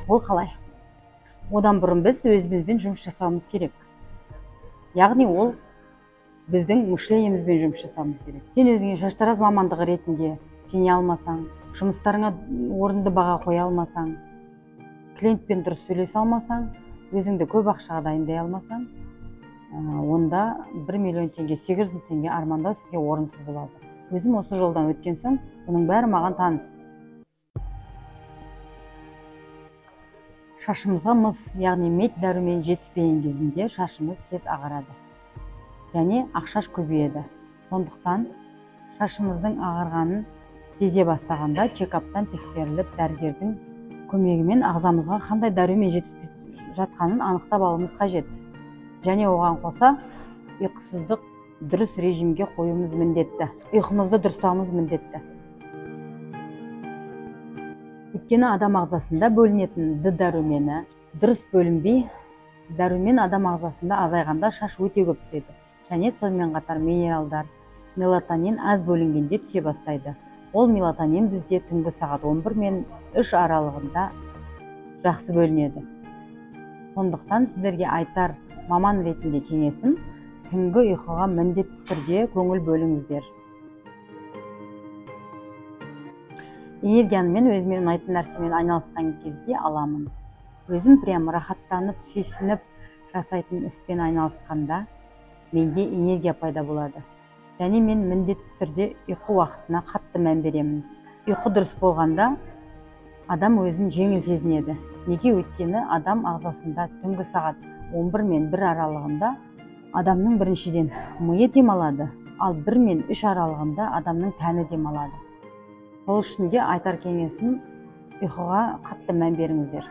Ол қалай? Одан бұрын біз өзімізбен жұмыс жасауымыз керек. Яғни ол біздің мышлениемізбен жұмыс жасауымыз керек. Сен өзіңе шаштараз мамандығы ретінде сене алмасаң, жұмыстарыңа орынды баға қоя алмасаң, клиентпен дұрыс сөйлесе алмасаң, өзіңді көп ақшаға дайындай алмасаң, онда 1 миллион теңге, 800 мың теңге армандау сізге орынсыз болады. Өзім осы жолдан өткен соң, бұның бәрі маған таныс. Шашымызға мыс, яғни мед дәрумен жетіспеген кезінде шашымыз тез ағарады және ақшаш көбейеді. Сондықтан шашымыздың ағарғанын сезе бастағанда чекаптан тексеріліп, дәрігердің көмегімен ағзамызға қандай дәрумен жетіспей жатқанын анықтап алуымыз қажет. Және оған қоса ұйқысыздық дұрыс режимге қоюымыз міндетті. Ұйқымызды дұрыстауымыз міндетті. Өйткені адам ағзасында бөлінетін Д дәрумені дұрыс бөлінбей, дәрумен адам ағзасында азайғанда шаш өте көп түседі. Және сонымен қатар минералдар, мелатонин аз бөлінгенде түсе бастайды. Ол мелатонин бізде түнгі сағат 11 мен 3 аралығында жақсы бөлінеді. Сондықтан сіздерге айтар маман ретінде кеңесім, түнгі ұйқыға міндетті түрде көңіл бөліңіздер. Энергияны мен өзіме ұнайтын нәрсемен айналысқан кезде аламын. Өзім прям рахаттанып, сүйсініп жасайтын іспен айналысқанда менде энергия пайда болады. Және мен міндетті түрде ұйқы уақытына қатты мән беремін. Ұйқы дұрыс болғанда адам өзін жеңіл сезінеді. Неге? Өйткені адам ағзасында түнгі сағат 11 мен 1 аралығында адамның біріншіден миы демалады, ал 1 мен 3 аралығында адамның тәні демалады. Сол үшін де айтар кеңесім, ұйқыға қатты мән беріңіздер.